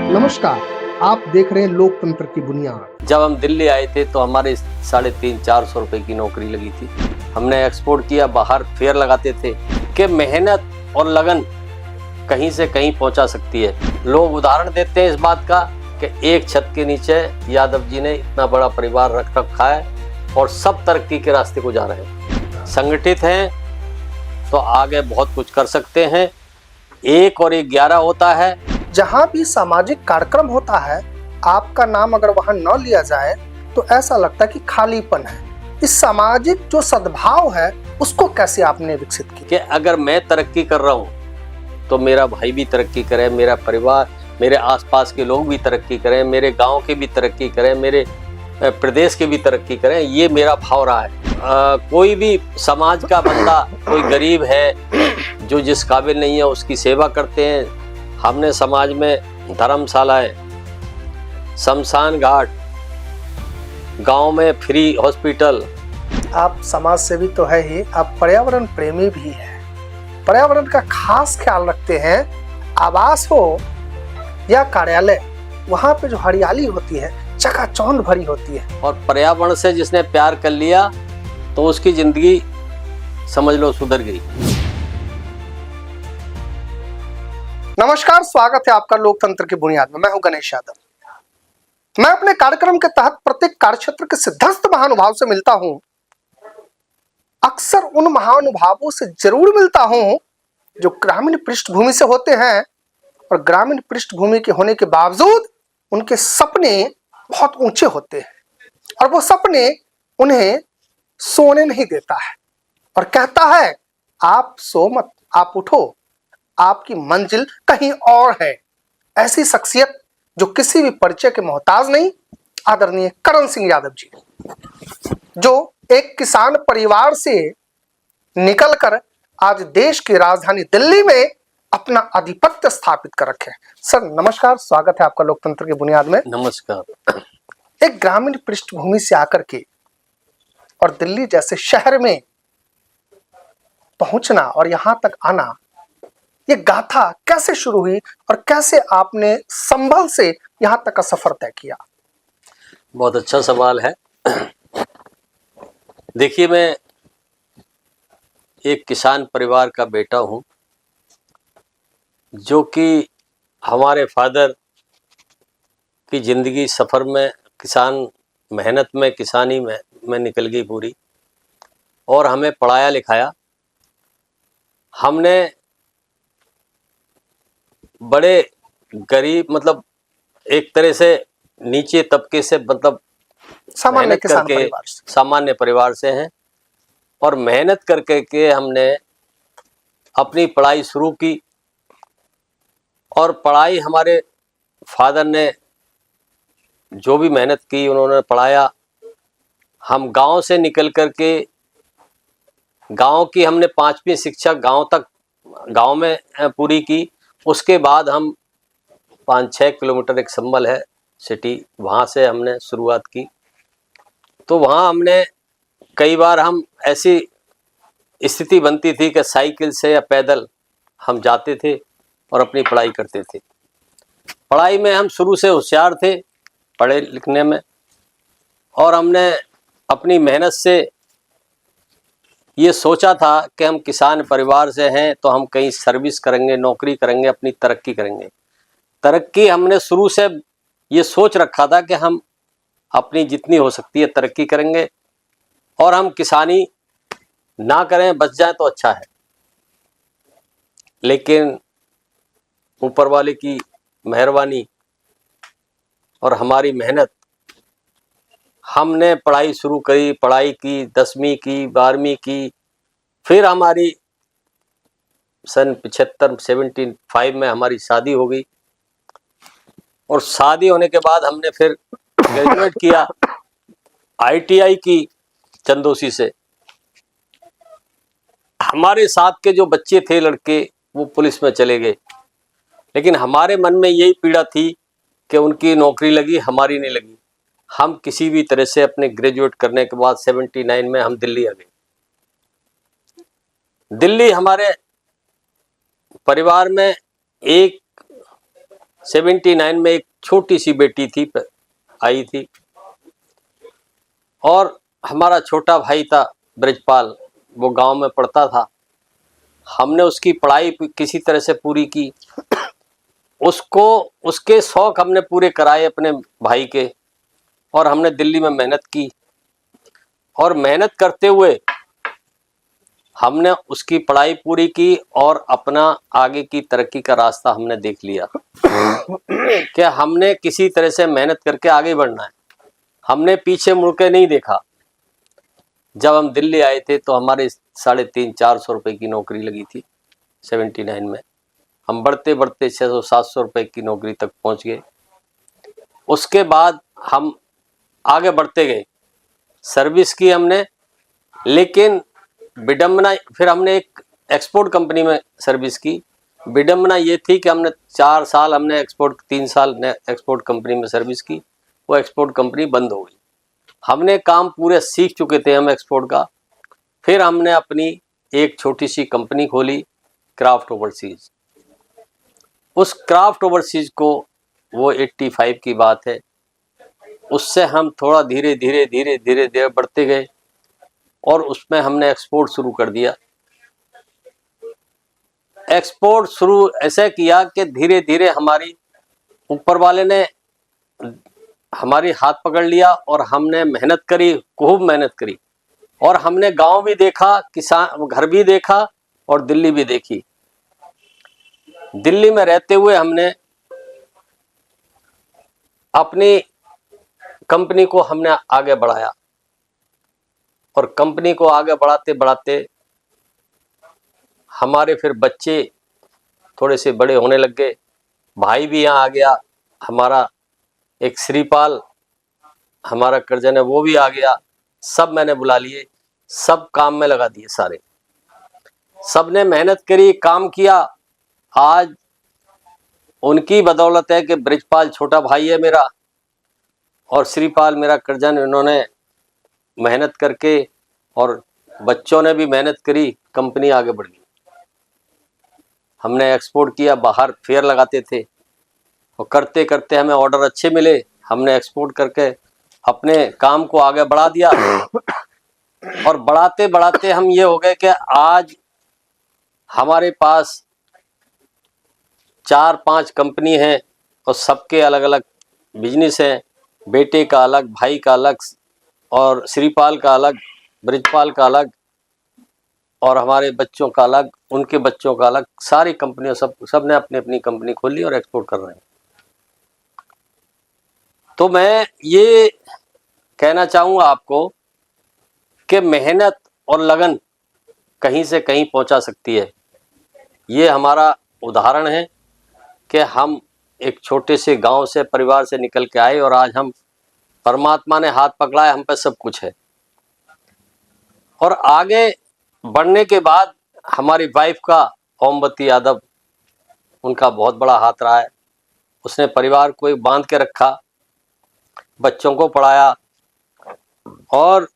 नमस्कार, आप देख रहे हैं लोकतंत्र की बुनियाद। जब हम दिल्ली आए थे तो हमारे 350-400 रुपए की नौकरी लगी थी। हमने एक्सपोर्ट किया, बाहर फेयर लगाते थे कि मेहनत और लगन कहीं से कहीं पहुंचा सकती है। लोग उदाहरण देते हैं इस बात का कि एक छत के नीचे यादव जी ने इतना बड़ा परिवार रख रखा है और सब तरक्की के रास्ते को जा रहे हैं। संगठित हैं तो आगे बहुत कुछ कर सकते हैं। 1 और 1 11 होता है। जहाँ भी सामाजिक कार्यक्रम होता है, आपका नाम अगर वहाँ न लिया जाए तो ऐसा लगता है कि खालीपन है। इस सामाजिक जो सद्भाव है उसको कैसे आपने विकसित किया? कि अगर मैं तरक्की कर रहा हूँ तो मेरा भाई भी तरक्की करे, मेरा परिवार, मेरे आसपास के लोग भी तरक्की करें, मेरे गांव के भी तरक्की करें, मेरे प्रदेश के भी तरक्की करें, ये मेरा भाव रहा है। कोई भी समाज का बंदा, कोई गरीब है जो जिस काबिल नहीं है उसकी सेवा करते हैं। हमने समाज में धर्मशालाएं, शमशान घाट, गांव में फ्री हॉस्पिटल। आप समाज सेवी तो है ही, आप पर्यावरण प्रेमी भी हैं। पर्यावरण का खास ख्याल रखते हैं। आवास हो या कार्यालय, वहाँ पे जो हरियाली होती है चकाचौंध भरी होती है। और पर्यावरण से जिसने प्यार कर लिया तो उसकी जिंदगी समझ लो सुधर गई। नमस्कार, स्वागत है आपका लोकतंत्र की बुनियाद में। मैं हूं गणेश यादव। मैं अपने कार्यक्रम के तहत प्रत्येक कार्यक्षेत्र के सिद्धस्त महानुभाव से मिलता हूं। अक्सर उन महानुभावों से जरूर मिलता हूं जो ग्रामीण पृष्ठभूमि से होते हैं और ग्रामीण पृष्ठभूमि के होने के बावजूद उनके सपने बहुत ऊंचे होते हैं और वो सपने उन्हें सोने नहीं देता है और कहता है, आप सो मत, आप उठो, आपकी मंजिल कहीं और है। ऐसी शख्सियत जो किसी भी परिचय के मोहताज नहीं, आदरणीय करण सिंह यादव जी, जो एक किसान परिवार से निकलकर आज देश की राजधानी दिल्ली में अपना आधिपत्य स्थापित कर रखे। सर नमस्कार, स्वागत है आपका लोकतंत्र की बुनियाद में। नमस्कार। एक ग्रामीण पृष्ठभूमि से आकर के और दिल्ली जैसे शहर में पहुंचना और यहां तक आना, ये गाथा कैसे शुरू हुई और कैसे आपने संभल से यहां तक का सफर तय किया? बहुत अच्छा सवाल है। देखिए, मैं एक किसान परिवार का बेटा हूं, जो कि हमारे फादर की जिंदगी सफर में किसान मेहनत में, किसानी में निकल गई पूरी और हमें पढ़ाया लिखाया। हमने बड़े गरीब, मतलब एक तरह से नीचे तबके से, मतलब सामान्य किसान परिवार से, सामान्य परिवार से हैं और मेहनत करके के हमने अपनी पढ़ाई शुरू की। और पढ़ाई हमारे फादर ने जो भी मेहनत की उन्होंने पढ़ाया। हम गांव से निकल करके, गांव की हमने 5वीं शिक्षा गांव में पूरी की। उसके बाद हम 5-6 किलोमीटर एक संभल है सिटी, वहाँ से हमने शुरुआत की। तो वहाँ हमने कई बार, हम ऐसी स्थिति बनती थी कि साइकिल से या पैदल हम जाते थे और अपनी पढ़ाई करते थे। पढ़ाई में हम शुरू से होशियार थे, पढ़े लिखने में, और हमने अपनी मेहनत से ये सोचा था कि हम किसान परिवार से हैं तो हम कहीं सर्विस करेंगे, नौकरी करेंगे, अपनी तरक्की करेंगे। तरक्की हमने शुरू से ये सोच रखा था कि हम अपनी जितनी हो सकती है तरक्की करेंगे और हम किसानी ना करें, बच जाए तो अच्छा है। लेकिन ऊपर वाले की मेहरबानी और हमारी मेहनत, हमने पढ़ाई शुरू करी, पढ़ाई की, 10वीं की, 12वीं की। फिर हमारी सन 75 में हमारी शादी हो गई और शादी होने के बाद हमने फिर ग्रेजुएट किया, ITI की चंदोसी से। हमारे साथ के जो बच्चे थे लड़के, वो पुलिस में चले गए, लेकिन हमारे मन में यही पीड़ा थी कि उनकी नौकरी लगी, हमारी नहीं लगी। हम किसी भी तरह से अपने ग्रेजुएट करने के बाद 79 में हम दिल्ली आ गए। दिल्ली हमारे परिवार में एक 79 में एक छोटी सी बेटी थी, आई थी, और हमारा छोटा भाई था ब्रजपाल, वो गांव में पढ़ता था। हमने उसकी पढ़ाई किसी तरह से पूरी की, उसको उसके शौक हमने पूरे कराए अपने भाई के, और हमने दिल्ली में मेहनत की, और मेहनत करते हुए हमने उसकी पढ़ाई पूरी की और अपना आगे की तरक्की का रास्ता हमने देख लिया कि हमने किसी तरह से मेहनत करके आगे बढ़ना है। हमने पीछे मुड़ के नहीं देखा। जब हम दिल्ली आए थे तो हमारे 350-400 रुपए की नौकरी लगी थी 79 में। हम बढ़ते बढ़ते 600-700 रुपए की नौकरी तक पहुंच गए। उसके बाद हम आगे बढ़ते गए, सर्विस की हमने, लेकिन विडंबना, फिर हमने एक एक्सपोर्ट कंपनी में सर्विस की। विडंबना ये थी कि हमने 4 साल हमने एक्सपोर्ट, 3 साल ने एक्सपोर्ट कंपनी में सर्विस की, वो एक्सपोर्ट कंपनी बंद हो गई। हमने काम पूरे सीख चुके थे हम एक्सपोर्ट का। फिर हमने अपनी एक छोटी सी कंपनी खोली, क्राफ्ट ओवरसीज। उस क्राफ्ट ओवरसीज को, वो 85 की बात है, उससे हम थोड़ा धीरे धीरे धीरे धीरे धीरे बढ़ते गए और उसमें हमने एक्सपोर्ट शुरू कर दिया। एक्सपोर्ट शुरू ऐसे किया कि धीरे धीरे हमारी, ऊपर वाले ने हमारी हाथ पकड़ लिया और हमने मेहनत करी, खूब मेहनत करी, और हमने गांव भी देखा, किसान घर भी देखा और दिल्ली भी देखी। दिल्ली में रहते हुए हमने अपनी कंपनी को हमने आगे बढ़ाया, और कंपनी को आगे बढ़ाते बढ़ाते हमारे फिर बच्चे थोड़े से बड़े होने लग गए। भाई भी यहाँ आ गया, हमारा एक श्रीपाल हमारा कर्जन है, वो भी आ गया। सब मैंने बुला लिए, सब काम में लगा दिए सारे। सबने मेहनत करी, काम किया। आज उनकी बदौलत है कि ब्रजपाल छोटा भाई है मेरा और श्रीपाल मेरा कर्जन, इन्होंने मेहनत करके, और बच्चों ने भी मेहनत करी, कंपनी आगे बढ़ गई। हमने एक्सपोर्ट किया, बाहर फेयर लगाते थे, और करते करते हमें ऑर्डर अच्छे मिले। हमने एक्सपोर्ट करके अपने काम को आगे बढ़ा दिया, और बढ़ाते बढ़ाते हम ये हो गए कि आज हमारे पास 4-5 कंपनी है और सबके अलग अलग बिजनेस हैं। बेटे का अलग, भाई का अलग, और श्रीपाल का अलग, ब्रजपाल का अलग, और हमारे बच्चों का अलग, उनके बच्चों का अलग। सारी कंपनियों, सबने अपनी अपनी कंपनी खोली और एक्सपोर्ट कर रहे हैं। तो मैं ये कहना चाहूँगा आपको कि मेहनत और लगन कहीं से कहीं पहुंचा सकती है। ये हमारा उदाहरण है कि हम एक छोटे से गांव से, परिवार से निकल के आए, और आज हम, परमात्मा ने हाथ पकड़ा है, हम पे सब कुछ है। और आगे बढ़ने के बाद हमारी वाइफ का, ओमवती यादव, उनका बहुत बड़ा हाथ रहा है। उसने परिवार को बांध के रखा, बच्चों को पढ़ाया, और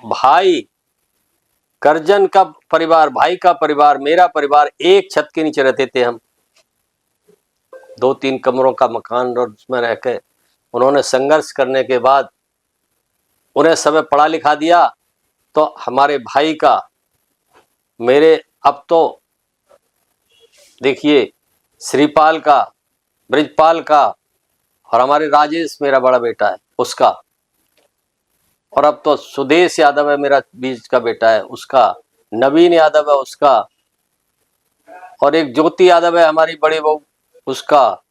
भाई कर्जन का परिवार, भाई का परिवार, मेरा परिवार, एक छत के नीचे रहते थे हम। 2-3 कमरों का मकान, और उसमें रह के उन्होंने संघर्ष करने के बाद उन्हें सब पढ़ा लिखा दिया। तो हमारे भाई का, मेरे, अब तो देखिए श्रीपाल का, ब्रजपाल का, और हमारे राजेश मेरा बड़ा बेटा है उसका, और अब तो सुदेश यादव है मेरा बीच का बेटा है उसका, नवीन यादव है उसका, और एक ज्योति यादव है हमारी बड़ी बहू उसका,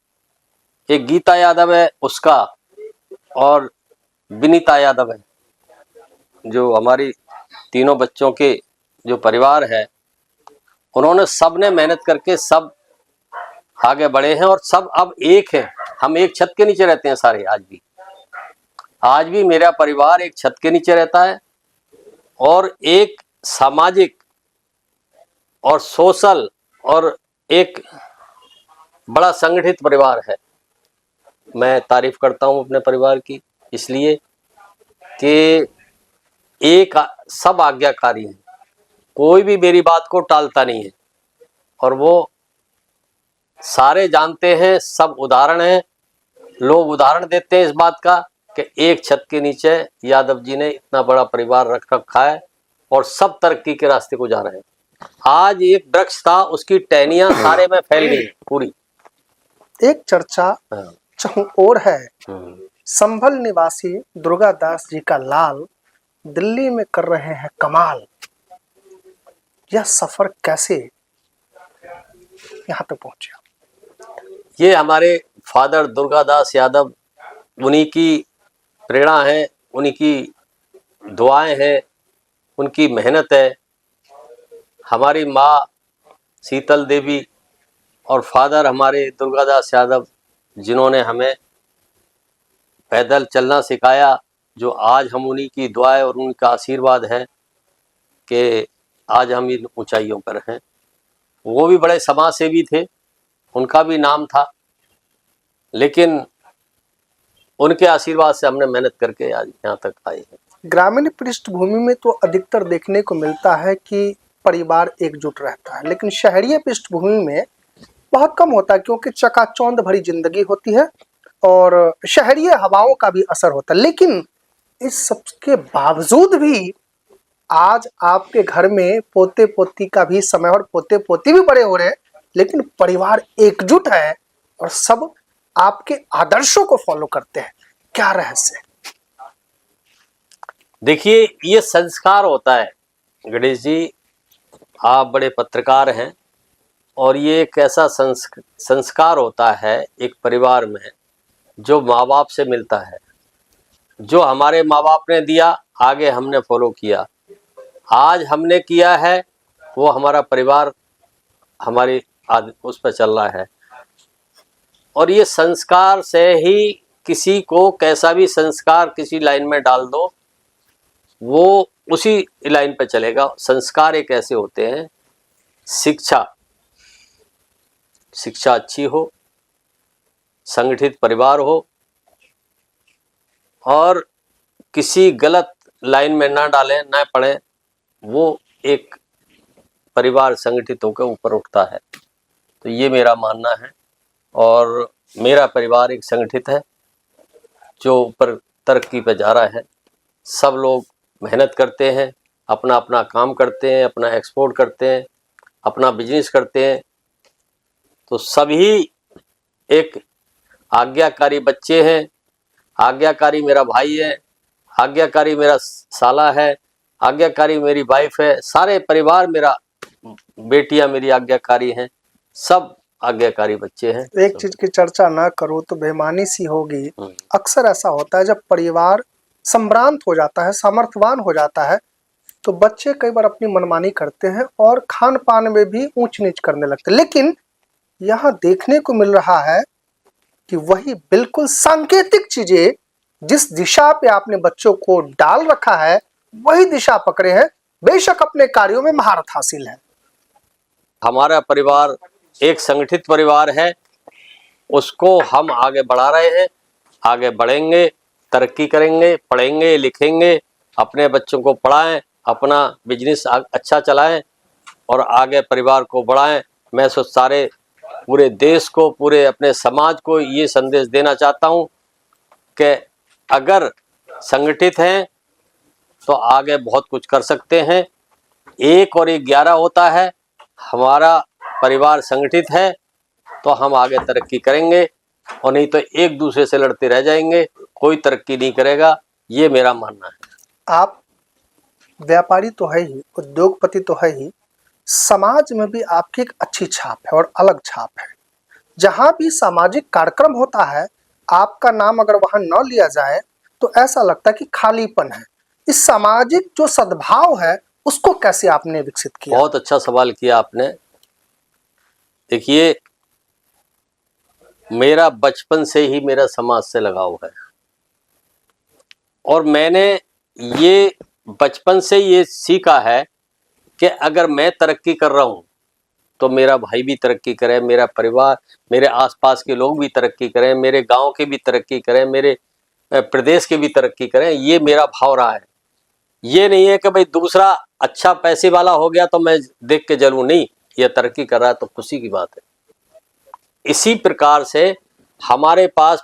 एक गीता यादव है उसका, और विनीता यादव है। जो हमारी तीनों बच्चों के जो परिवार है, उन्होंने, सबने मेहनत करके सब आगे बढ़े हैं, और सब अब एक है। हम एक छत के नीचे रहते हैं सारे। आज भी मेरा परिवार एक छत के नीचे रहता है, और एक सामाजिक और सोशल और एक बड़ा संगठित परिवार है। मैं तारीफ करता हूं अपने परिवार की, इसलिए कि एक सब आज्ञाकारी है, कोई भी मेरी बात को टालता नहीं है, और वो सारे जानते हैं, सब उदाहरण हैं। लोग उदाहरण देते हैं इस बात का कि एक छत के नीचे यादव जी ने इतना बड़ा परिवार रख रखा है और सब तरक्की के रास्ते को जा रहे हैं। आज एक वृक्ष था, उसकी टहनियां सारे में फैल गई पूरी। एक चर्चा चहुं ओर है। संभल निवासी दुर्गादास जी का लाल दिल्ली में कर रहे हैं कमाल। यह सफर कैसे यहाँ तक पहुंचे? ये हमारे फादर दुर्गादास यादव, उन्हीं की प्रेरणा है, उन्हीं की दुआएं हैं, उनकी मेहनत है। हमारी माँ शीतल देवी और फादर हमारे दुर्गादास यादव, जिन्होंने हमें पैदल चलना सिखाया, जो आज हम उन्हीं की दुआएं और उनका आशीर्वाद है कि आज हम इन ऊंचाइयों पर हैं। वो भी बड़े समाज सेवी थे, उनका भी नाम था, लेकिन उनके आशीर्वाद से हमने मेहनत करके आज यहाँ तक आए हैं। ग्रामीण पृष्ठभूमि में तो अधिकतर देखने को मिलता है कि परिवार एकजुट रहता है, लेकिन शहरीय पृष्ठभूमि में बहुत कम होता है, क्योंकि चकाचौंध भरी जिंदगी होती है और शहरीय हवाओं का भी असर होता है। लेकिन इस सब के बावजूद भी आज आपके घर में पोते पोती का भी समय और पोते पोती भी बड़े हो रहे हैं, लेकिन परिवार एकजुट है और सब आपके आदर्शों को फॉलो करते हैं। क्या रहस्य? देखिए, ये संस्कार होता है गणेश जी, आप बड़े पत्रकार हैं, और ये एक ऐसा संस्कार होता है एक परिवार में जो माँ बाप से मिलता है। जो हमारे माँ बाप ने दिया, आगे हमने फॉलो किया, आज हमने किया है, वो हमारा परिवार हमारी उस पर चल रहा है। और ये संस्कार से ही किसी को कैसा भी संस्कार किसी लाइन में डाल दो, वो उसी लाइन पे चलेगा। संस्कार एक ऐसे होते हैं, शिक्षा अच्छी हो, संगठित परिवार हो और किसी गलत लाइन में ना डालें, ना पड़े, वो एक परिवार संगठित होकर ऊपर उठता है। तो ये मेरा मानना है, और मेरा परिवार एक संगठित है जो ऊपर तरक्की पे जा रहा है। सब लोग मेहनत करते हैं, अपना अपना काम करते हैं, अपना एक्सपोर्ट करते हैं, अपना बिजनेस करते हैं। तो सभी एक आज्ञाकारी बच्चे हैं, आज्ञाकारी मेरा भाई है, आज्ञाकारी मेरा साला है, आज्ञाकारी मेरी वाइफ है, सारे परिवार मेरा बेटियां मेरी आज्ञाकारी हैं, सब आज्ञाकारी बच्चे हैं। एक चीज की चर्चा ना करो तो बेईमानी सी होगी। अक्सर ऐसा होता है, जब परिवार संभ्रांत हो जाता है, सामर्थ्यवान हो जाता है, तो बच्चे कई बार अपनी मनमानी करते हैं और खान पान में भी ऊंच नीच करने लगते हैं। लेकिन यहाँ देखने को मिल रहा है कि वही बिल्कुल सांकेतिक चीजें जिस दिशा पे आपने बच्चों को डाल रखा है, वही दिशा पकड़े हैं। बेशक अपने कार्यों में महारत हासिल है। हमारा परिवार एक संगठित परिवार है, उसको हम आगे बढ़ा रहे हैं, आगे बढ़ेंगे, तरक्की करेंगे, पढ़ेंगे, लिखेंगे, अपने बच्चों को पढ़ाएं, अपना बिजनेस अच्छा चलाएं और आगे परिवार को बढ़ाएं। मैं सारे पूरे देश को, पूरे अपने समाज को ये संदेश देना चाहता हूं कि अगर संगठित हैं तो आगे बहुत कुछ कर सकते हैं। 1 और 1 11 होता है। हमारा परिवार संगठित है तो हम आगे तरक्की करेंगे, और नहीं तो एक दूसरे से लड़ते रह जाएंगे, कोई तरक्की नहीं करेगा। ये मेरा मानना है। आप व्यापारी तो है ही, उद्योगपति तो है ही, समाज में भी आपकी एक अच्छी छाप है और अलग छाप है। जहां भी सामाजिक कार्यक्रम होता है, आपका नाम अगर वहां न लिया जाए तो ऐसा लगता है कि खालीपन है। इस सामाजिक जो सद्भाव है, उसको कैसे आपने विकसित किया? बहुत अच्छा सवाल किया आपने। देखिए, मेरा बचपन से ही मेरा समाज से लगाव है, और मैंने ये बचपन से ये सीखा है कि अगर मैं तरक्की कर रहा हूं तो मेरा भाई भी तरक्की करे, मेरा परिवार, मेरे आसपास के लोग भी तरक्की करें, मेरे गांव के भी तरक्की करें, मेरे प्रदेश के भी तरक्की करें। ये मेरा भाव रहा है। ये नहीं है कि भाई दूसरा अच्छा पैसे वाला हो गया तो मैं देख के जलूं, नहीं, ये तरक्की कर रहा है तो खुशी की बात है। इसी प्रकार से हमारे पास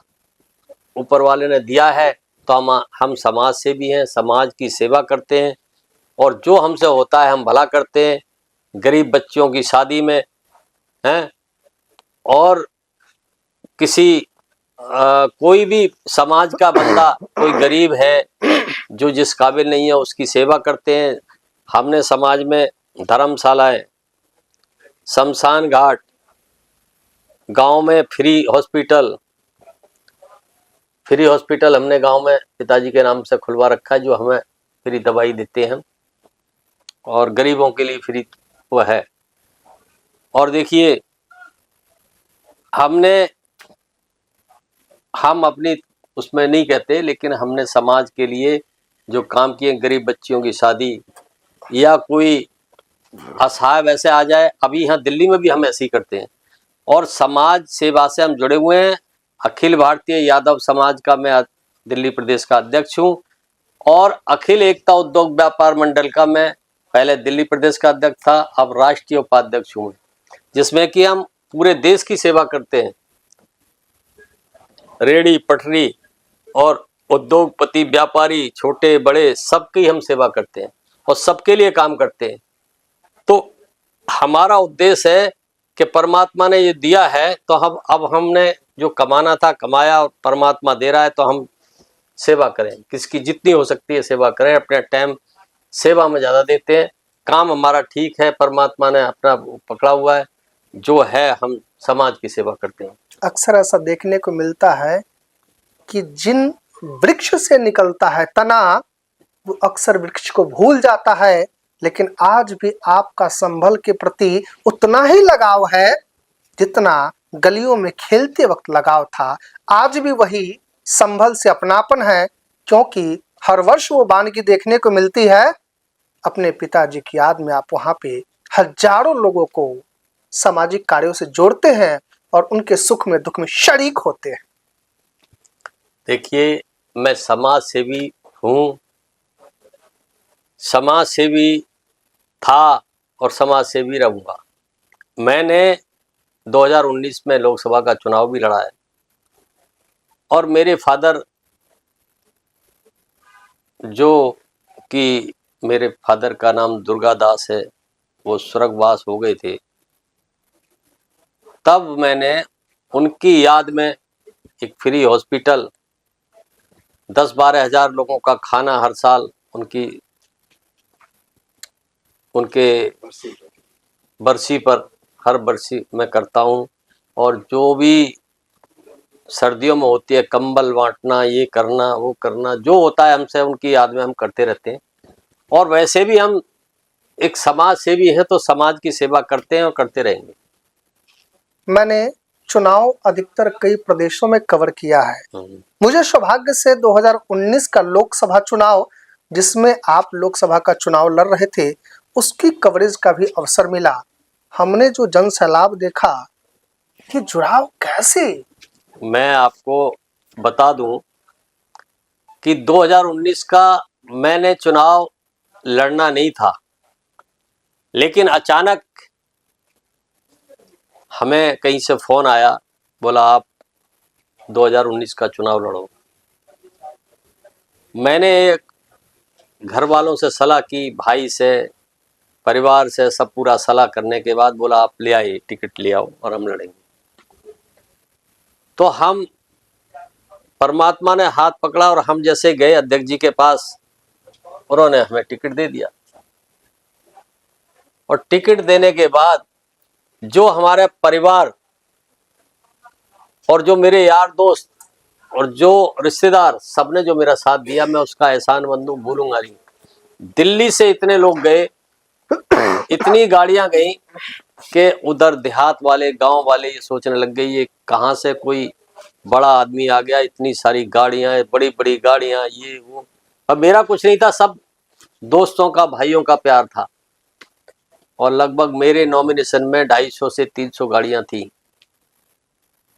ऊपर वाले ने दिया है, तो हम समाज से भी हैं, समाज की सेवा करते हैं, और जो हमसे होता है हम भला करते हैं। गरीब बच्चियों की शादी में हैं, और किसी कोई भी समाज का बंदा कोई गरीब है जो जिस काबिल नहीं है उसकी सेवा करते हैं। हमने समाज में धर्मशालाएं, शमशान घाट, गांव में फ्री हॉस्पिटल हमने गांव में पिताजी के नाम से खुलवा रखा है, जो हमें फ्री दवाई देते हैं, और गरीबों के लिए फ्री वो है। और देखिए, हम अपनी उसमें नहीं कहते, लेकिन हमने समाज के लिए जो काम किए, गरीब बच्चियों की शादी, या कोई असहाय वैसे आ जाए, अभी यहाँ दिल्ली में भी हम ऐसे ही करते हैं। और समाज सेवा से हम जुड़े हुए हैं। अखिल भारतीय यादव समाज का मैं दिल्ली प्रदेश का अध्यक्ष हूँ, और अखिल एकता उद्योग व्यापार मंडल का मैं पहले दिल्ली प्रदेश का अध्यक्ष था, अब राष्ट्रीय उपाध्यक्ष हूँ, जिसमें कि हम पूरे देश की सेवा करते हैं। रेहड़ी पटरी और उद्योगपति, व्यापारी, छोटे बड़े, सबकी हम सेवा करते हैं और सबके लिए काम करते हैं। तो हमारा उद्देश्य है कि परमात्मा ने ये दिया है, तो अब हमने जो कमाना था कमाया, और परमात्मा दे रहा है, तो हम सेवा करें, किसकी जितनी हो सकती है सेवा करें। अपना टाइम सेवा में ज़्यादा देते हैं। काम हमारा ठीक है, परमात्मा ने अपना पकड़ा हुआ है, जो है हम समाज की सेवा करते हैं। अक्सर ऐसा देखने को मिलता है कि जिन वृक्ष से निकलता है तना, वो अक्सर वृक्ष को भूल जाता है, लेकिन आज भी आपका संभल के प्रति उतना ही लगाव है जितना गलियों में खेलते वक्त लगाव था। आज भी वही संभल से अपनापन है, क्योंकि हर वर्ष वो वानगी देखने को मिलती है। अपने पिताजी की याद में आप वहां पे हजारों लोगों को सामाजिक कार्यों से जोड़ते हैं और उनके सुख में दुख में शरीक होते हैं। देखिए, मैं समाज सेवी हूँ, समाज सेवी था और समाज सेवी रहूँगा। मैंने 2019 में लोकसभा का चुनाव भी लड़ा है, और मेरे फादर, जो कि मेरे फादर का नाम दुर्गा दास है, वो स्वर्गवास हो गए थे। तब मैंने उनकी याद में एक फ्री हॉस्पिटल, 10-12 हज़ार लोगों का खाना हर साल उनके बरसी पर हर बरसी मैं करता हूँ। और जो भी सर्दियों में होती है, कंबल बांटना, ये करना वो करना, जो होता है हमसे उनकी याद में हम करते रहते हैं। और वैसे भी हम एक समाज सेवी हैं, तो समाज की सेवा करते हैं और करते रहेंगे। मैंने चुनाव अधिकतर कई प्रदेशों में कवर किया है। मुझे सौभाग्य से 2019 का लोकसभा चुनाव, जिसमें आप लोकसभा का चुनाव लड़ रहे थे, उसकी कवरेज का भी अवसर मिला। हमने जो जन सैलाब देखा, ये जुड़ाव कैसे? मैं आपको बता दूं कि 2019 का मैंने चुनाव लड़ना नहीं था, लेकिन अचानक हमें कहीं से फोन आया, बोला आप 2019 का चुनाव लड़ो। मैंने घर वालों से सलाह की, भाई से, परिवार से, सब पूरा सलाह करने के बाद बोला आप ले आइए, टिकट ले आओ और हम लड़ेंगे। तो हम, परमात्मा ने हाथ पकड़ा और हम जैसे गए अध्यक्ष जी के पास, उन्होंने हमें टिकट दे दिया। और टिकट देने के बाद जो हमारे परिवार और जो मेरे यार दोस्त और जो रिश्तेदार, सबने जो मेरा साथ दिया, मैं उसका एहसानमंद हूं, भूलूंगा नहीं। दिल्ली से इतने लोग गए, इतनी गाड़ियां गई कि उधर देहात वाले, गांव वाले ये सोचने लग गए ये कहां से कोई बड़ा आदमी आ गया, इतनी सारी गाड़ियां, बड़ी बड़ी गाड़ियां, ये वो। और मेरा कुछ नहीं था, सब दोस्तों का, भाइयों का प्यार था। और लगभग मेरे नॉमिनेशन में 250 से 300 गाड़ियां थी।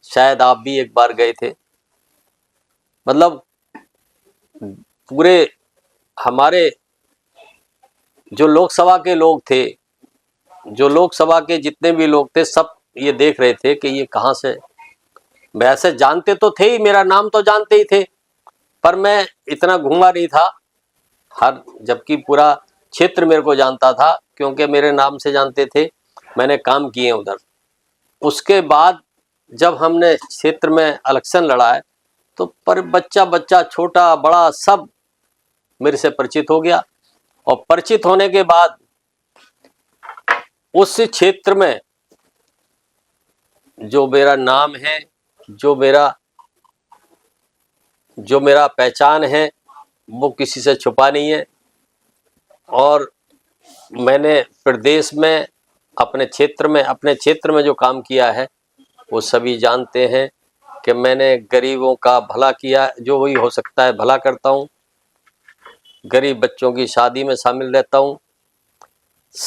शायद आप भी एक बार गए थे। मतलब पूरे हमारे जो लोकसभा के लोग थे, जो लोकसभा के जितने भी लोग थे, सब ये देख रहे थे कि ये कहाँ से, वैसे जानते तो थे ही, मेरा नाम तो जानते ही थे, पर मैं इतना घूमा नहीं था हर, जबकि पूरा क्षेत्र मेरे को जानता था क्योंकि मेरे नाम से जानते थे, मैंने काम किए उधर। उसके बाद जब हमने क्षेत्र में इलेक्शन लड़ा है तो पर बच्चा छोटा बड़ा सब मेरे से परिचित हो गया, और परिचित होने के बाद उस क्षेत्र में जो मेरा नाम है, जो मेरा पहचान है, वो किसी से छुपा नहीं है। और मैंने प्रदेश में अपने क्षेत्र में जो काम किया है वो सभी जानते हैं कि मैंने गरीबों का भला किया, जो वही हो सकता है भला करता हूँ, गरीब बच्चों की शादी में शामिल रहता हूँ,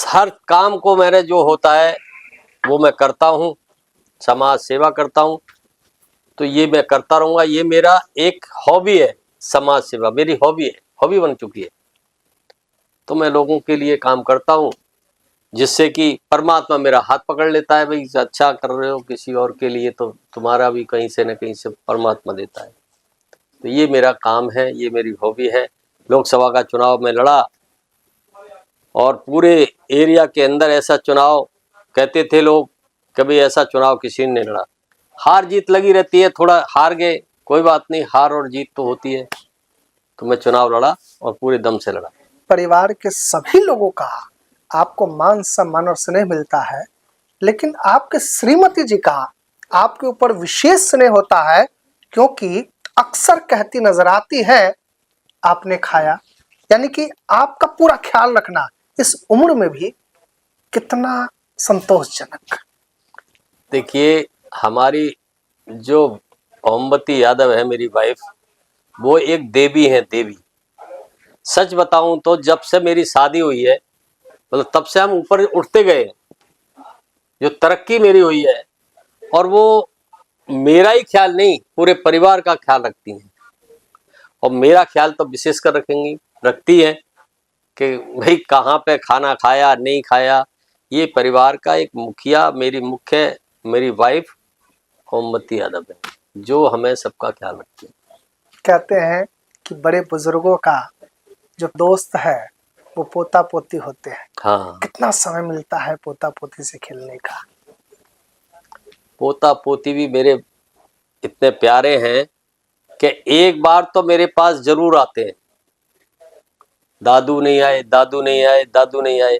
हर काम को मेरे जो होता है वो मैं करता हूँ, समाज सेवा करता हूँ, तो ये मैं करता रहूँगा। ये मेरा एक हॉबी है, समाज सेवा मेरी हॉबी है, हॉबी बन चुकी है। तो मैं लोगों के लिए काम करता हूँ जिससे कि परमात्मा मेरा हाथ पकड़ लेता है, भाई अच्छा कर रहे हो किसी और के लिए तो तुम्हारा भी कहीं से न कहीं से परमात्मा देता है। तो ये मेरा काम है, ये मेरी हॉबी है। लोकसभा का चुनाव में लड़ा और पूरे एरिया के अंदर ऐसा चुनाव, कहते थे लोग कभी ऐसा चुनाव किसी ने नहीं लड़ा। हार जीत लगी रहती है, थोड़ा हार गए कोई बात नहीं, हार और जीत तो होती है। तो मैं चुनाव लड़ा और पूरे दम से लड़ा। परिवार के सभी लोगों का आपको मान सम्मान और स्नेह मिलता है, लेकिन आपके श्रीमती जी का आपके ऊपर विशेष स्नेह होता है, क्योंकि अक्सर कहती नजर आती है आपने खाया, यानी कि आपका पूरा ख्याल रखना इस उम्र में भी कितना संतोषजनक। देखिए, हमारी जो ओमवती यादव है मेरी वाइफ, वो एक देवी है, देवी। सच बताऊं तो जब से मेरी शादी हुई है, मतलब तब से हम ऊपर उठते गए, जो तरक्की मेरी हुई है, और वो मेरा ही ख्याल नहीं पूरे परिवार का ख्याल रखती हैं। और मेरा ख्याल तो विशेष कर रखती है कि भाई कहाँ पे खाना खाया नहीं खाया, ये परिवार का एक मुखिया मेरी वाइफ ओमवती यादव है, जो हमें सबका ख्याल रखती है। कहते हैं कि बड़े बुजुर्गों का जो दोस्त है वो पोता पोती होते हैं। हाँ, कितना समय मिलता है पोता पोती से खेलने का? पोता पोती भी मेरे इतने प्यारे हैं कि एक बार तो मेरे पास जरूर आते हैं, दादू नहीं आए, दादू नहीं आए, दादू नहीं आए।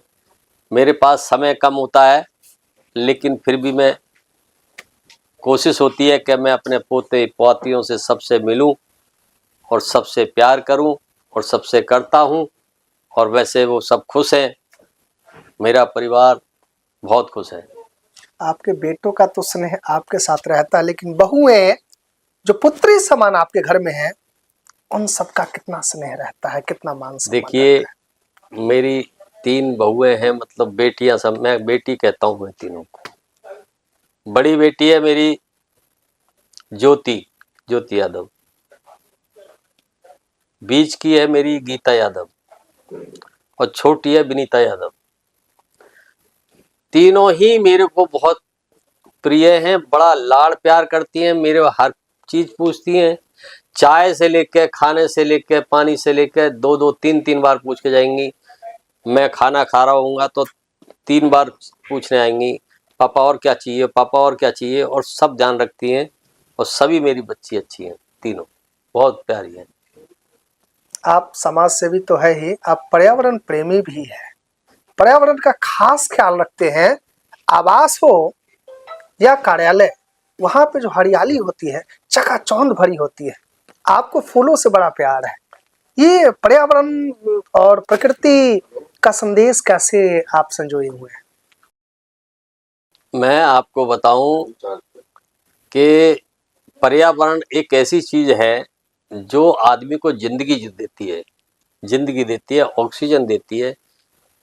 मेरे पास समय कम होता है, लेकिन फिर भी मैं कोशिश होती है कि मैं अपने पोते पोतियों से सबसे मिलूं और सबसे प्यार करूं और सबसे करता हूं। और वैसे वो सब खुश हैं, मेरा परिवार बहुत खुश है। आपके बेटों का तो स्नेह आपके साथ रहता है, लेकिन बहुएं जो पुत्री समान आपके घर में हैं, उन सबका कितना स्नेह रहता है, कितना मान सम्मान देखिए, रहता है? मेरी 3 बहुएं हैं, मतलब बेटियां, सब मैं बेटी कहता हूँ मैं तीनों को। बड़ी बेटी है मेरी ज्योति यादव, बीच की है मेरी गीता यादव, और छोटी है विनीता यादव। तीनों ही मेरे को बहुत प्रिय हैं, बड़ा लाड़ प्यार करती हैं, मेरे हर चीज पूछती हैं, चाय से लेकर, खाने से लेकर, पानी से लेकर, 2-2 3-3 बार पूछ के जाएंगी। मैं खाना खा रहा हूँगा तो 3 बार पूछने आएंगी, पापा और क्या चाहिए, पापा और क्या चाहिए, और सब ध्यान रखती हैं। और सभी मेरी बच्ची अच्छी हैं, तीनों बहुत प्यारी हैं। आप समाज सेवी तो है ही, आप पर्यावरण प्रेमी भी हैं, पर्यावरण का खास ख्याल रखते हैं। आवास हो या कार्यालय, वहां पे जो हरियाली होती है चकाचौंध भरी होती है। आपको फूलों से बड़ा प्यार है। ये पर्यावरण और प्रकृति का संदेश कैसे आप संजोए हुए हैं? मैं आपको बताऊं कि पर्यावरण एक ऐसी चीज है जो आदमी को जिंदगी देती है, ऑक्सीजन देती है।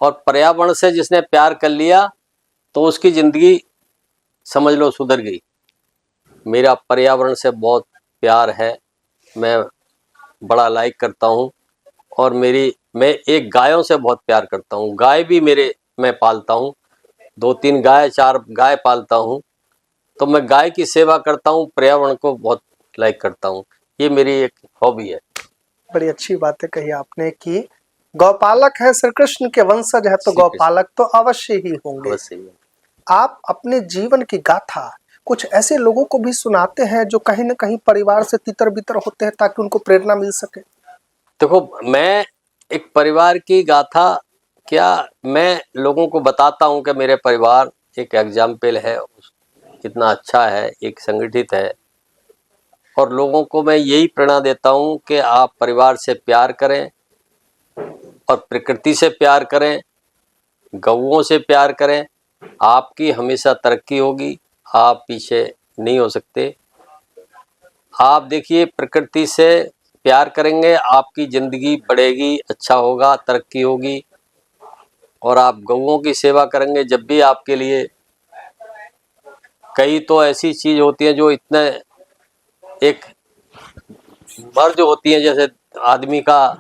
और पर्यावरण से जिसने प्यार कर लिया तो उसकी जिंदगी समझ लो सुधर गई। मेरा पर्यावरण से बहुत प्यार है, मैं बड़ा लाइक करता हूँ। और मैं एक गायों से बहुत प्यार करता हूँ, गाय भी मैं पालता हूँ, 2-3 गाय 4 गाय पालता हूँ। तो मैं गाय की सेवा करता हूँ, पर्यावरण को बहुत लाइक करता हूँ। ये मेरी एक हॉबी है। बड़ी अच्छी बातें कही आपने कि गौपालक है, श्री कृष्ण के वंशज है, तो श्री कृष्ण। गौपालक तो अवश्य ही होंगे। अवश्य ही। आप अपने जीवन की गाथा कुछ ऐसे लोगों को भी सुनाते हैं जो कहीं न कहीं परिवार से तितर बितर होते हैं, ताकि उनको प्रेरणा मिल सके। देखो, मैं एक परिवार की गाथा क्या, मैं लोगों को बताता हूँ कि मेरे परिवार एक एग्जाम्पल है, कितना अच्छा है, एक संगठित है। और लोगों को मैं यही प्रेरणा देता हूँ कि आप परिवार से प्यार करें और प्रकृति से प्यार करें, गौओं से प्यार करें, आपकी हमेशा तरक्की होगी, आप पीछे नहीं हो सकते। आप देखिए, प्रकृति से प्यार करेंगे, आपकी ज़िंदगी बढ़ेगी, अच्छा होगा, तरक्की होगी। और आप गौओं की सेवा करेंगे, जब भी आपके लिए कई तो ऐसी चीज़ होती हैं जो इतने एक मर्ज होती हैं, जैसे आदमी का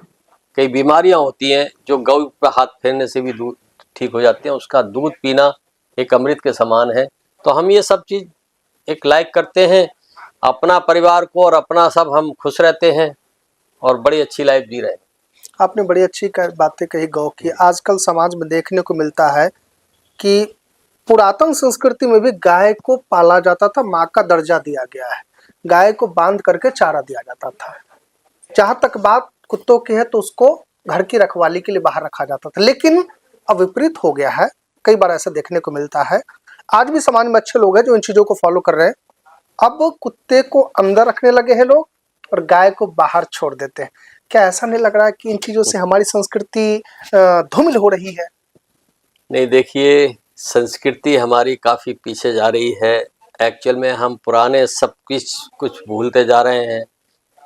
कई बीमारियां होती हैं जो गौ पर हाथ फेरने से भी दूर ठीक हो जाती हैं। उसका दूध पीना एक अमृत के समान है। तो हम ये सब चीज़ एक लाइक करते हैं, अपना परिवार को और अपना सब हम खुश रहते हैं और बड़ी अच्छी लाइफ जी रहे हैं। आपने बड़ी अच्छी बातें कही गौ की। आजकल समाज में देखने को मिलता है कि पुरातन संस्कृति में भी गाय को पाला जाता था, माँ का दर्जा दिया गया है, गाय को बांध करके चारा दिया जाता था। जहां तक बात कुत्तों की है तो उसको घर की रखवाली के लिए बाहर रखा जाता था। लेकिन अब विपरीत हो गया है, कई बार ऐसा देखने को मिलता है। आज भी समाज में अच्छे लोग हैं जो इन चीजों को फॉलो कर रहे हैं। अब कुत्ते को अंदर रखने लगे हैं लोग और गाय को बाहर छोड़ देते हैं। क्या ऐसा नहीं लग रहा है कि इन चीजों से हमारी संस्कृति धूमिल हो रही है? नहीं, देखिए, संस्कृति हमारी काफ़ी पीछे जा रही है। एक्चुअल में हम पुराने सब कुछ भूलते जा रहे हैं।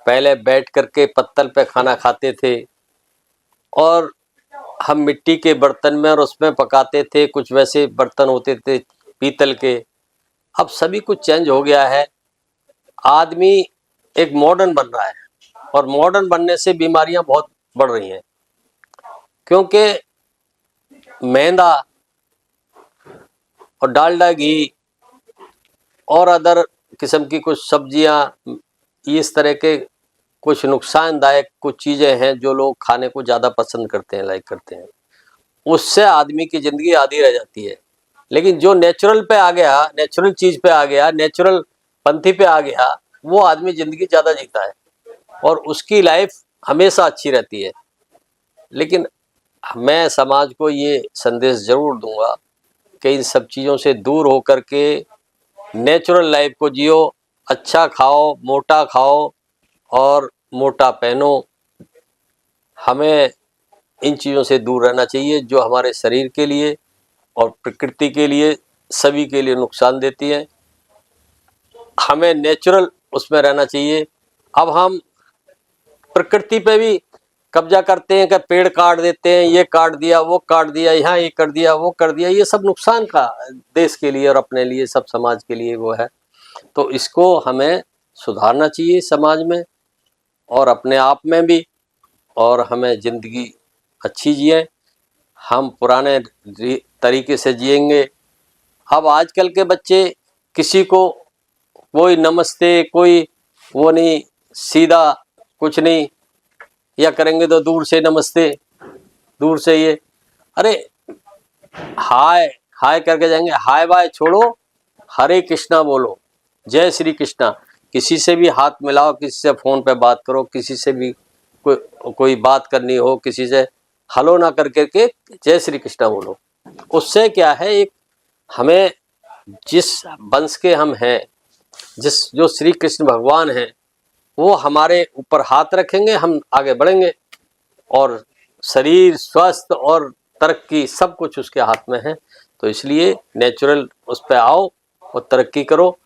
पहले बैठ करके पत्तल पे खाना खाते थे और हम मिट्टी के बर्तन में और उसमें पकाते थे। कुछ वैसे बर्तन होते थे पीतल के। अब सभी कुछ चेंज हो गया है। आदमी एक मॉडर्न बन रहा है और मॉडर्न बनने से बीमारियां बहुत बढ़ रही हैं, क्योंकि मैदा और डालडा घी और अदर किस्म की कुछ सब्जियां, इस तरह के कुछ नुकसानदायक कुछ चीज़ें हैं जो लोग खाने को ज़्यादा पसंद करते हैं, लाइक करते हैं। उससे आदमी की ज़िंदगी आधी रह जाती है। लेकिन जो नेचुरल पे आ गया, नेचुरल चीज़ पे आ गया, नेचुरल पंथी पे आ गया, वो आदमी ज़िंदगी ज़्यादा जीता है और उसकी लाइफ हमेशा अच्छी रहती है। लेकिन मैं समाज को ये संदेश ज़रूर दूंगा कि इन सब चीज़ों से दूर होकर के नेचुरल लाइफ को जियो, अच्छा खाओ, मोटा खाओ और मोटा पहनो। हमें इन चीज़ों से दूर रहना चाहिए जो हमारे शरीर के लिए और प्रकृति के लिए, सभी के लिए नुकसान देती है। हमें नेचुरल उसमें रहना चाहिए। अब हम प्रकृति पे भी कब्जा करते हैं कि पेड़ काट देते हैं, ये काट दिया, वो काट दिया, यहाँ ये कर दिया, वो कर दिया। ये सब नुकसान का देश के लिए और अपने लिए, सब समाज के लिए वो है। तो इसको हमें सुधारना चाहिए समाज में और अपने आप में भी, और हमें ज़िंदगी अच्छी जिए। हम पुराने तरीके से जिएंगे। अब आजकल के बच्चे किसी को कोई नमस्ते, कोई वो नहीं, सीधा कुछ नहीं, या करेंगे तो दूर से नमस्ते, दूर से ये, अरे हाय हाय करके जाएंगे। हाय बाय छोड़ो, हरे कृष्णा बोलो, जय श्री कृष्णा। किसी से भी हाथ मिलाओ, किसी से फ़ोन पे बात करो, किसी से भी कोई बात करनी हो, किसी से हलो ना करके के जय श्री कृष्णा बोलो। उससे क्या है, एक हमें जिस वंश के हम हैं, जो श्री कृष्ण भगवान हैं, वो हमारे ऊपर हाथ रखेंगे, हम आगे बढ़ेंगे और शरीर स्वस्थ और तरक्की सब कुछ उसके हाथ में है। तो इसलिए नेचुरल उस पर आओ और तरक्की करो।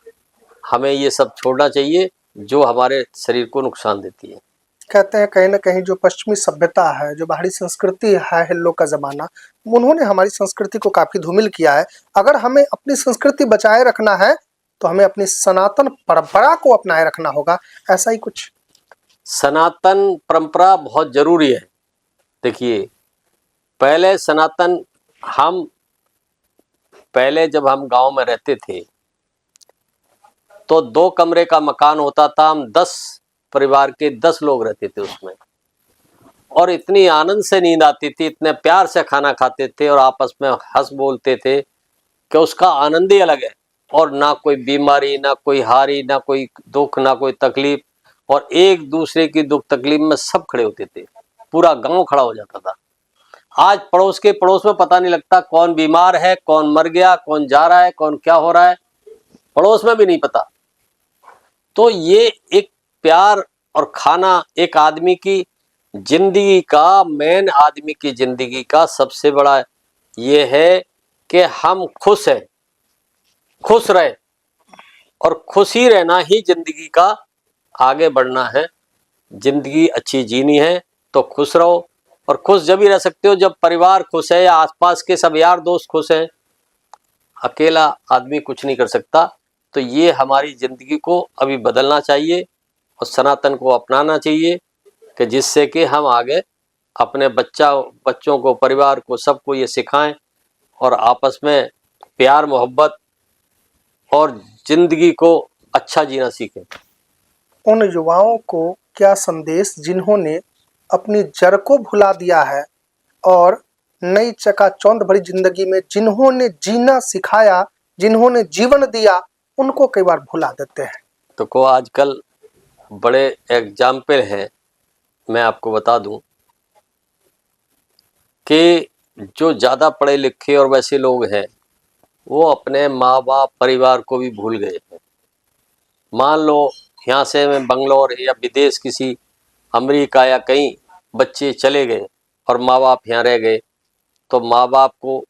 हमें ये सब छोड़ना चाहिए जो हमारे शरीर को नुकसान देती है। कहते हैं कहीं ना कहीं जो पश्चिमी सभ्यता है, जो बाहरी संस्कृति है, हिल्लो का जमाना, उन्होंने हमारी संस्कृति को काफी धूमिल किया है। अगर हमें अपनी संस्कृति बचाए रखना है तो हमें अपनी सनातन परंपरा को अपनाए रखना होगा, ऐसा ही कुछ। सनातन परंपरा बहुत जरूरी है। देखिए, पहले सनातन, हम पहले जब हम गांव में रहते थे तो 2 कमरे का मकान होता था, हम 10 परिवार के 10 लोग रहते थे उसमें, और इतनी आनंद से नींद आती थी, इतने प्यार से खाना खाते थे और आपस में हंस बोलते थे कि उसका आनंद ही अलग है। और ना कोई बीमारी, ना कोई हारी, ना कोई दुख, ना कोई तकलीफ, और एक दूसरे की दुख तकलीफ में सब खड़े होते थे, पूरा गांव खड़ा हो जाता था। आज पड़ोस के पड़ोस में पता नहीं लगता कौन बीमार है, कौन मर गया, कौन जा रहा है, कौन क्या हो रहा है, पड़ोस में भी नहीं पता। तो ये एक प्यार और खाना एक आदमी की जिंदगी का, मेन आदमी की जिंदगी का सबसे बड़ा ये है कि हम खुश हैं, खुश रहे, और खुशी रहना ही जिंदगी का आगे बढ़ना है। जिंदगी अच्छी जीनी है तो खुश रहो, और खुश जब ही रह सकते हो जब परिवार खुश है या आसपास के सब यार दोस्त खुश हैं। अकेला आदमी कुछ नहीं कर सकता। तो ये हमारी जिंदगी को अभी बदलना चाहिए और सनातन को अपनाना चाहिए कि जिससे कि हम आगे अपने बच्चों को, परिवार को, सबको ये सिखाएं और आपस में प्यार मोहब्बत और जिंदगी को अच्छा जीना सीखें। उन युवाओं को क्या संदेश जिन्होंने अपनी जड़ को भुला दिया है और नई चकाचौंध भरी जिंदगी में जिन्होंने जीना सिखाया, जिन्होंने जीवन दिया, उनको कई बार भुला देते हैं। तो को आजकल बड़े एग्जाम्पल हैं, मैं आपको बता दूं कि जो ज़्यादा पढ़े लिखे और वैसे लोग हैं वो अपने माँ बाप परिवार को भी भूल गए हैं। मान लो यहाँ से मैं बंगलोर या विदेश किसी अमेरिका या कहीं बच्चे चले गए और माँ बाप यहाँ रह गए, तो माँ बाप को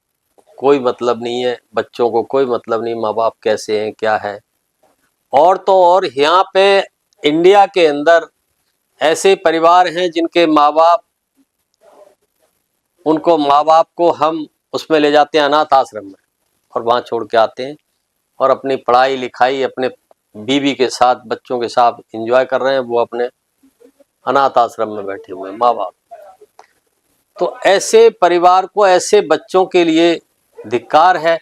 कोई मतलब नहीं है, बच्चों को कोई मतलब नहीं माँ बाप कैसे हैं क्या है। और तो और यहाँ पे इंडिया के अंदर ऐसे परिवार हैं जिनके माँ बाप, उनको माँ बाप को हम उसमें ले जाते हैं अनाथ आश्रम में और वहाँ छोड़ के आते हैं और अपनी पढ़ाई लिखाई अपने बीवी के साथ, बच्चों के साथ एंजॉय कर रहे हैं, वो अपने अनाथ आश्रम में बैठे हुए हैं माँ बाप। तो ऐसे परिवार को, ऐसे बच्चों के लिए धिक्कार है।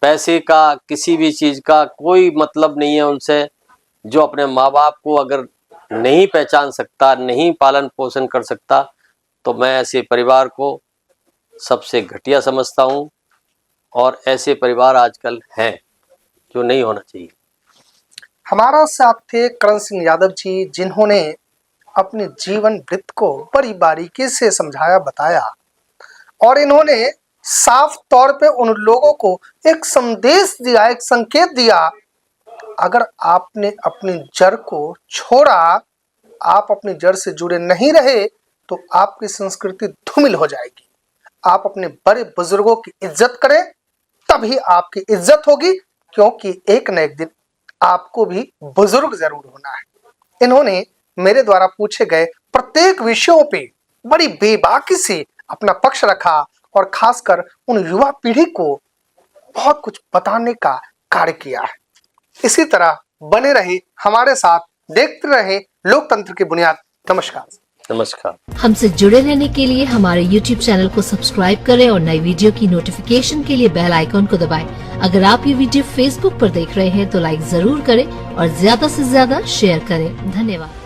पैसे का, किसी भी चीज़ का कोई मतलब नहीं है उनसे। जो अपने माँ बाप को अगर नहीं पहचान सकता, नहीं पालन पोषण कर सकता, तो मैं ऐसे परिवार को सबसे घटिया समझता हूँ। और ऐसे परिवार आजकल हैं जो नहीं होना चाहिए। हमारा साथ थे करण सिंह यादव जी, जिन्होंने अपने जीवन वृत्त को बड़ी बारीकी से समझाया, बताया, और इन्होंने साफ तौर पे उन लोगों को एक संदेश दिया, एक संकेत दिया। अगर आपने अपनी जड़ को छोड़ा, आप अपनी जड़ से जुड़े नहीं रहे, तो आपकी संस्कृति धूमिल हो जाएगी। आप अपने बड़े बुजुर्गों की इज्जत करें, तभी आपकी इज्जत होगी, क्योंकि एक न एक दिन आपको भी बुजुर्ग जरूर होना है। इन्होंने मेरे द्वारा पूछे गए प्रत्येक विषयों पे बड़ी बेबाकी से अपना पक्ष रखा और खासकर उन युवा पीढ़ी को बहुत कुछ बताने का कार्य किया है। इसी तरह बने रहे हमारे साथ, देखते रहे लोकतंत्र की बुनियाद। नमस्कार। नमस्कार। हमसे जुड़े रहने के लिए हमारे YouTube चैनल को सब्सक्राइब करें और नई वीडियो की नोटिफिकेशन के लिए बेल आइकॉन को दबाएं। अगर आप ये वीडियो Facebook पर देख रहे हैं तो लाइक जरूर करें और ज्यादा से ज्यादा शेयर करें। धन्यवाद।